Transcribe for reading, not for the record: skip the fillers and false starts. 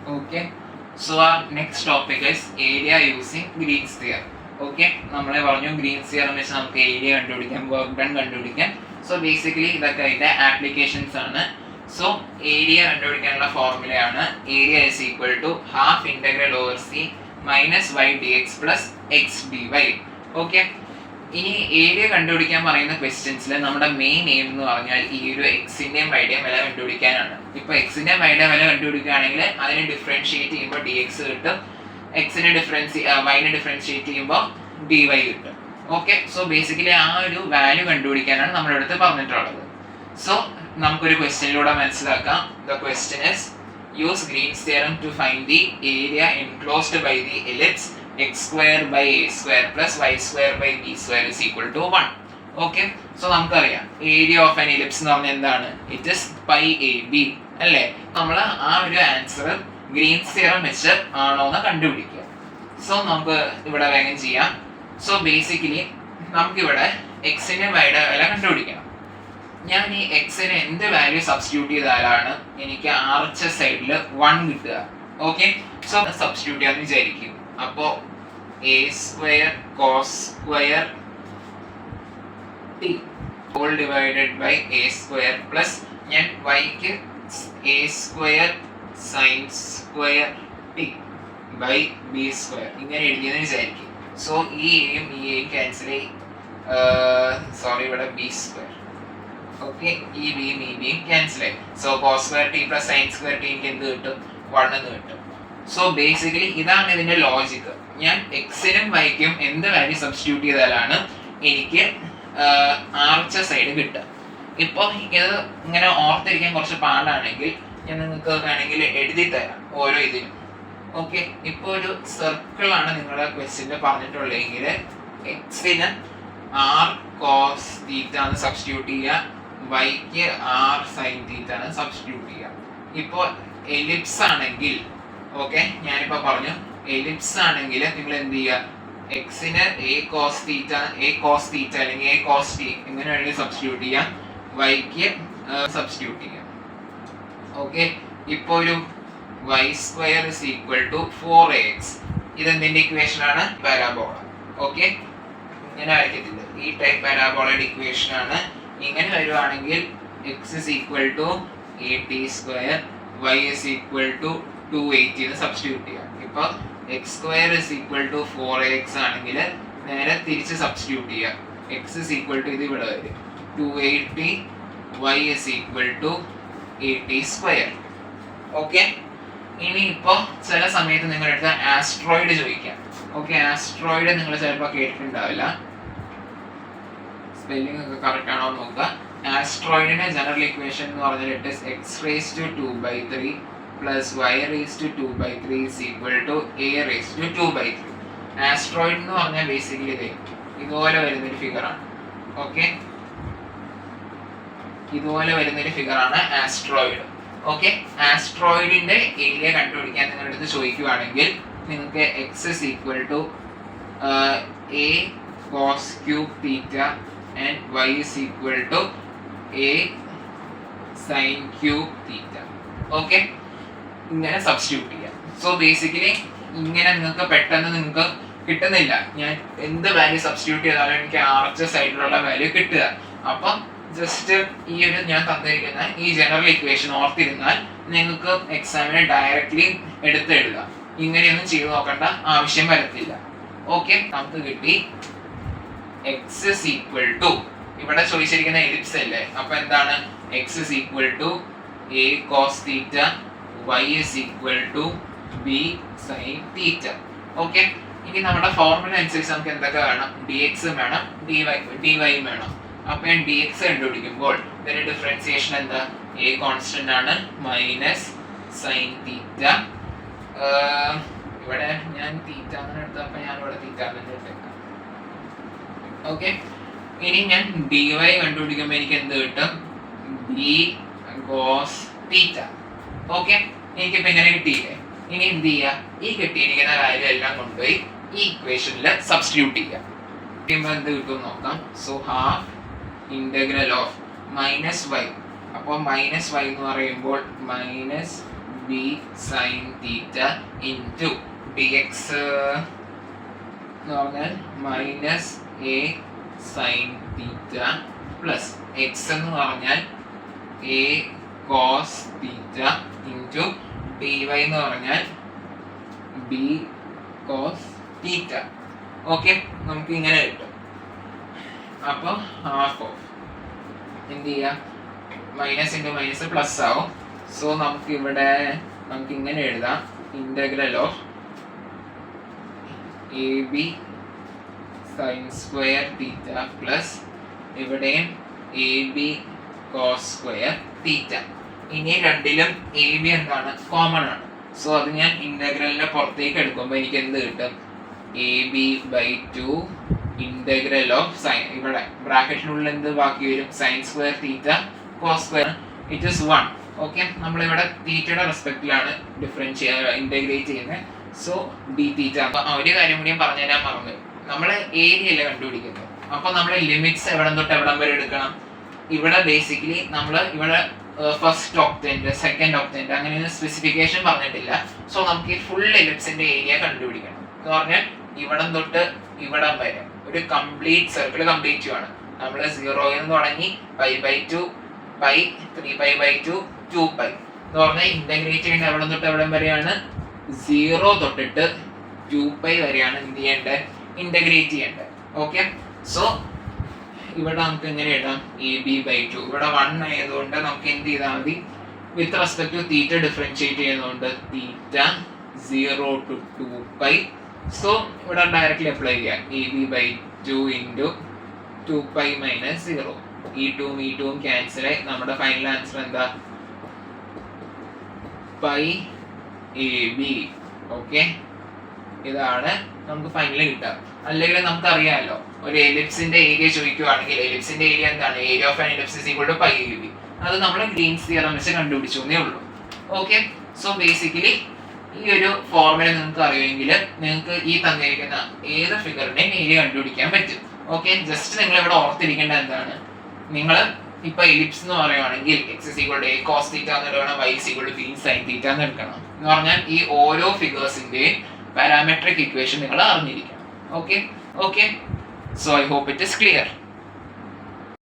Okay, so our next topic is area using Green's theorem. Okay, നമ്മളെ പറഞ്ഞു Green's theorem വെച്ച് നമുക്ക് area കണ്ടുപിടിക്കാം, വർക്ക് ഡൺ കണ്ടുപിടിക്കാം. സോ ബേസിക്കലി ഇതൊക്കെ അതിൻ്റെ ആപ്ലിക്കേഷൻസ് ആണ്. സോ ഏരിയ കണ്ടുപിടിക്കാനുള്ള ഫോർമുലയാണ് area is equal to half integral over c minus y d x plus x d y. Okay, ഇനി ഏരിയ കണ്ടുപിടിക്കാൻ പറയുന്ന ക്വസ്റ്റ്യൻസിൽ നമ്മുടെ മെയിൻ എയിം എന്ന് പറഞ്ഞാൽ ഈ ഒരു എക്സിൻ്റെയും വൈയുടെയും വില കണ്ടുപിടിക്കാനാണ്. ഇപ്പോൾ എക്സിൻ്റെയും വൈയുടെ വില കണ്ടുപിടിക്കുകയാണെങ്കിൽ അതിനെ ഡിഫറൻഷിയേറ്റ് ചെയ്യുമ്പോൾ ഡി എക്സ് കിട്ടും, എക്സിനെ വൈനെ ഡിഫറൻഷിയേറ്റ് ചെയ്യുമ്പോൾ ഡി വൈ കിട്ടും. ഓക്കെ, സോ ബേസിക്കലി ആ ഒരു വാല്യൂ കണ്ടുപിടിക്കാനാണ് നമ്മുടെ അടുത്ത് പറഞ്ഞിട്ടുള്ളത്. സോ നമുക്കൊരു ക്വസ്റ്റ്യനിലൂടെ മനസ്സിലാക്കാം. The question is use Green's theorem to find the area enclosed by the ellipse x square by a square plus y square by b square is equal to 1. Okay, so നമുക്കറിയാം area of an ellipse എന്ന് പറഞ്ഞാൽ എന്താണ്? It is pi A B അല്ലേ? നമ്മൾ ആ ഒരു answer Green's theorem വെച്ച് ആണോ എന്ന് കണ്ടുപിടിക്കുക. സോ നമുക്ക് ഇവിടെ വേഗം ചെയ്യാം. സോ ബേസിക്കലി നമുക്കിവിടെ എക്സിൻ്റെ വൈയുടെ വില കണ്ടുപിടിക്കണം. ഞാൻ ഈ എക്സിന് എന്ത് വാല്യൂ സബ്സ്റ്റിറ്റ്യൂട്ട് ചെയ്താലാണ് എനിക്ക് ആർച്ച സൈഡിൽ 1 കിട്ടുക? ഓക്കെ, സോ സബ്സ്റ്റിറ്റ്യൂട്ട് ചെയ്യാന്ന് വിചാരിക്കും. അപ്പോൾ a square cos square t whole divided by a square plus ഞാൻ വൈക്ക് a square sine square t by b square ഇങ്ങനെ എഴുതിയെന്ന് വിചാരിക്കും. സോ ഈ എയും ഈ എയും ക്യാൻസൽ ചെയ്യും, സോറി ഇവിടെ ബി സ്ക്വയർ. ഓക്കെ, ഈ ബിയും ഈ ബിയും ക്യാൻസൽ ആയി. So cos square t plus sine square t എനിക്ക് എന്ത് കിട്ടും? 1 എന്ന് കിട്ടും. സോ ബേസിക്കലി ഇതാണ് ഇതിന്റെ ലോജിക്ക്. ഞാൻ എക്സിനും വൈക്കും എന്ത് വാല്യൂ സബ്സ്റ്റിറ്റ്യൂട്ട് ചെയ്താലാണ് എനിക്ക് ആർച്ച സൈഡ് കിട്ടുക. ഇപ്പോൾ ഇത് ഇങ്ങനെ ഓർത്തിരിക്കാൻ കുറച്ച് പാടാണെങ്കിൽ ഞാൻ നിങ്ങൾക്ക് വേണമെങ്കിൽ എഴുതി തരാം ഓരോ ഇതിനും. ഓക്കെ, ഇപ്പോൾ ഒരു സർക്കിളാണ് നിങ്ങളുടെ ക്വസ്റ്റ്യനിൽ പറഞ്ഞിട്ടുള്ളതെങ്കിൽ എക്സിന് ആർ കോസ് തീറ്റ എന്ന് സബ്സ്റ്റിറ്റ്യൂട്ട് ചെയ്യുക, വൈക്ക് ആർ സൈൻ തീറ്റ എന്ന് സബ്സ്റ്റിറ്റ്യൂട്ട് ചെയ്യുക. ഇപ്പോൾ എലിപ്സ് ആണെങ്കിൽ ഓക്കെ, ഞാനിപ്പോൾ പറഞ്ഞു എലിപ്സ് ആണെങ്കിൽ നിങ്ങൾ എന്ത് ചെയ്യുക? എക്സിന് എ കോസ് തീറ്റ അല്ലെങ്കിൽ എ കോസ് ടി ഇങ്ങനെ വേണമെങ്കിൽ സബ്സ്റ്റിറ്റ്യൂട്ട് ചെയ്യാം, വൈക്ക് സബ്സ്റ്റിറ്റ്യൂട്ട് ചെയ്യാം. ഓക്കെ, ഇപ്പോൾ ഒരു y square is equal to 4ax. ഇതെന്തിൻ്റെ ഇക്വേഷൻ ആണ്? പാരാബോള. ഓക്കെ, ഇങ്ങനെ വരയ്ക്കത്തില്ല, ഈ ടൈപ്പ് പാരാബോളയുടെ ഇക്വേഷൻ ആണ്. ഇങ്ങനെ വരുവാണെങ്കിൽ x is equal to a t square, y is equal to 280 എന്ന് സബ്സ്റ്റിറ്റ്യൂട്ട് ചെയ്യാം. ഇപ്പോൾ x square is equal to 4ax ആണെങ്കിൽ നേരെ തിരിച്ച് സബ്സ്റ്റിറ്റ്യൂട്ട് ചെയ്യാം. എക്സ് ഇസ് ഈക്വൽ ടു ഇത് ഇവിടെ വരും 280, y is equal to 80 square. Okay, ഇനി ഇപ്പോൾ ചില സമയത്ത് നിങ്ങളുടെ അടുത്ത് ആസ്ട്രോയിഡ് ചോദിക്കാം. ഓക്കെ, ആസ്ട്രോയിഡ് നിങ്ങൾ ചിലപ്പോൾ കേട്ടിട്ടുണ്ടാവില്ല, സ്പെല്ലിംഗ് ഒക്കെ കറക്റ്റ് ആണോ നോക്കുക. ആസ്ട്രോയിഡിന്റെ ജനറൽ ഇക്വേഷൻ എന്ന് പറഞ്ഞാൽ it is x raised to 2/3 plus y raised to 2/3 is equal to a raised to 2/3. Asteroid എന്ന് പറഞ്ഞാൽ ബേസിക്കലി ഇതുപോലെ വരുന്നൊരു ഫിഗറാണ്. ഓക്കെ, ഇതുപോലെ വരുന്നൊരു ഫിഗറാണ് ആസ്ട്രോയിഡ്. ഓക്കെ, ആസ്ട്രോയിഡിന്റെ ഏരിയ കണ്ടുപിടിക്കാൻ നിങ്ങളുടെ അടുത്ത് ചോദിക്കുവാണെങ്കിൽ നിങ്ങൾക്ക് x is equal to a cos cube theta and y is equal to a sin cube theta. Okay, ഇങ്ങനെ സബ്സ്റ്റിറ്റ്യൂട്ട് ചെയ്യാം. സോ ബേസിക്കലി ഇങ്ങനെ നിങ്ങൾക്ക് പെട്ടെന്ന് നിങ്ങൾക്ക് കിട്ടുന്നില്ല, ഞാൻ എന്ത് വാല്യൂ സബ്സ്റ്റിറ്റ്യൂട്ട് ചെയ്താലും എനിക്ക് ആർച്ച സൈഡിലുള്ള വാല്യൂ കിട്ടുക. അപ്പം ജസ്റ്റ് ഈ ഒരു ഞാൻ തന്നിരിക്കുന്ന ഈ ജനറൽ ഇക്വേഷൻ ഓർത്തിരുന്നാൽ നിങ്ങൾക്ക് എക്സാമിന് ഡയറക്റ്റ്ലി എടുത്ത് എഴുതാം. ഇങ്ങനെയൊന്നും ചെയ്തു നോക്കേണ്ട ആവശ്യം വരത്തില്ല. ഓക്കെ, നമുക്ക് കിട്ടി എക്സ് ഇസ് ഈക്വൽ ടു, ഇവിടെ ചോദിച്ചിരിക്കുന്ന എലിപ്സ് അല്ലേ, അപ്പൊ എന്താണ്? X is equal to a cos theta, y is equal to b sin theta. Okay, ഇനി നമ്മുടെ ഫോർമുല അനുസരിച്ച് നമുക്ക് എന്തൊക്കെ വേണം? dx വേണം, dy വേണം. അപ്പൊ ഞാൻ dx കണ്ടുപിടിക്കുമ്പോൾ ഇതിന്റെ ഡിഫറൻസിയേഷൻ എന്താ? a കോൺസ്റ്റന്റ് ആണ് മൈനസ് സൈൻ തീറ്റ. ഇവിടെ ഞാൻ തീറ്റ എന്ന് എടുത്തപ്പോൾ ഞാൻ ഇവിടെ തീറ്റ എന്ന് എടുത്തേക്കാം. ഓക്കെ, ഇനി ഞാൻ dy കണ്ടുപിടിക്കുമ്പോൾ എനിക്ക് എന്ത് കിട്ടും? b cos തീറ്റ. ഓക്കെ, എനിക്കിപ്പോൾ ഇങ്ങനെ കിട്ടിയില്ലേ? ഇനി എന്ത് ചെയ്യുക? ഈ കിട്ടിയിരിക്കുന്ന വാല്യൂ എല്ലാം കൊണ്ടുപോയി ഈ ഇക്വേഷനിൽ സബ്സ്റ്റിറ്റ്യൂട്ട് ചെയ്യുക. ചെയ്യുമ്പോൾ എന്ത് കിട്ടും നോക്കാം. So half integral of minus y, അപ്പോൾ മൈനസ് വൈ എന്ന് പറയുമ്പോൾ minus b sine theta into d x എന്ന് പറഞ്ഞാൽ minus a sine theta plus x എന്ന് പറഞ്ഞാൽ a cos theta into d y എന്ന് പറഞ്ഞാൽ ബി കോസ് തീറ്റ. ഓക്കെ, നമുക്ക് ഇങ്ങനെ കിട്ടും. അപ്പോൾ ഹാഫ് ഓഫ് എന്ത് ചെയ്യുക, മൈനസ് ഇൻറ്റു മൈനസ് പ്ലസ് ആവും. സോ നമുക്ക് ഇങ്ങനെ എഴുതാം, integral of A B sine square theta plus ഇവിടെയും A B cos square theta. ഇനി രണ്ടിലും എ ബി എന്താണ്, കോമൺ ആണ്. സോ അത് ഞാൻ ഇൻ്റഗ്രലിൻ്റെ പുറത്തേക്ക് എടുക്കുമ്പോൾ എനിക്ക് എന്ത് കിട്ടും, A B by 2 integral of sine, ഇവിടെ ബ്രാക്കറ്റിനുള്ളിൽ എന്ത് ബാക്കി വരും, sine square theta cos square, it is 1. Okay, നമ്മളിവിടെ തീറ്റയുടെ റെസ്പെക്റ്റിലാണ് ഇൻ്റഗ്രേറ്റ് ചെയ്യുന്നത്. സോ ഡി തീറ്റ. അപ്പോൾ ഒരു കാര്യം കൂടി പറഞ്ഞു തരാൻ മറന്നു, നമ്മൾ ഏരിയ അല്ലേ കണ്ടുപിടിക്കുന്നത്. അപ്പോൾ നമ്മൾ ലിമിറ്റ്സ് എവിടം തൊട്ട് എവിടം വരെ എടുക്കണം. ഇവിടെ ബേസിക്കലി നമ്മൾ ഇവിടെ ഫസ്റ്റ് ഒക്ടന്റ്, സെക്കൻഡ് ഒക്ടന്റ് അങ്ങനെയൊന്നും സ്പെസിഫിക്കേഷൻ പറഞ്ഞിട്ടില്ല. സോ നമുക്ക് ഈ ഫുൾ എലിപ്സിന്റെ ഏരിയ കണ്ടുപിടിക്കണം എന്ന് പറഞ്ഞാൽ ഇവിടം തൊട്ട് ഇവിടം വരെ ഒരു കംപ്ലീറ്റ് സർക്കിൾ കംപ്ലീറ്റ് ചെയ്യുവാണ്. നമ്മൾ 0 എന്ന് തുടങ്ങി π/2 π 3π/2 2π എന്ന് പറഞ്ഞാൽ ഇന്റഗ്രേറ്റ് ചെയ്യേണ്ട എവിടം തൊട്ട് എവിടം വരെയാണ്, 0 തൊട്ടിട്ട് 2π വരെയാണ് എന്ത് ചെയ്യേണ്ടത്, ഇന്റഗ്രേറ്റ് ചെയ്യേണ്ടത്. ഓക്കെ, സോ ഇവിടെ നമുക്ക് എങ്ങനെ എഴുതാം, എ ബി ബൈ 2, ഇവിടെ 1 ആയതുകൊണ്ട് നമുക്ക് എന്ത് ചെയ്താൽ മതി, with respect to theta differentiate ചെയ്യുന്നതുകൊണ്ട് തീറ്റ 0 to 2π. സോ ഇവിടെ ഡയറക്റ്റ്ലി അപ്ലൈ ചെയ്യാം, A B by 2 into 2π minus 0. ഈ 2ഉം ഈ 2ഉം ക്യാൻസൽ ആയി. നമ്മുടെ ഫൈനൽ ആൻസർ എന്താ, പൈ എ ബി. ഓക്കെ, ഇതാണ് നമുക്ക് ഫൈനലി കിട്ടുക. അല്ലെങ്കിൽ നമുക്കറിയാമല്ലോ, ഒരു എലിപ്സിന്റെ ഏരിയ ചോദിക്കുവാണെങ്കിൽ എലിപ്സിന്റെ ഏരിയ എന്താണ്, area of an ellipse is equal to pi A B. അത് നമ്മൾ ഗ്രീൻസ് തിയറം വെച്ച് കണ്ടുപിടിച്ചു എന്നേ ഉള്ളൂ. ഓക്കെ, സോ ബേസിക്കലി ഈ ഒരു ഫോർമുല നിങ്ങൾക്ക് അറിയുമെങ്കിൽ നിങ്ങൾക്ക് ഈ തന്നിരിക്കുന്ന ഏത് ഫിഗറിന്റെയും ഏരിയ കണ്ടുപിടിക്കാൻ പറ്റും. ഓക്കെ, ജസ്റ്റ് നിങ്ങൾ ഇവിടെ ഓർത്തിരിക്കേണ്ട എന്താണ്, നിങ്ങൾ ഇപ്പൊ എലിപ്സ് എന്ന് പറയുവാണെങ്കിൽ x is equal to a cos theta എന്ന് എടുക്കണം, y is equal to b sine theta എന്ന് എടുക്കണം. എന്ന് പറഞ്ഞാൽ ഈ ഓരോ ഫിഗേഴ്സിന്റെയും പാരാമെട്രിക് ഇക്വേഷൻ നിങ്ങൾ അറിഞ്ഞിരിക്കണം. Okay, so I hope it is clear.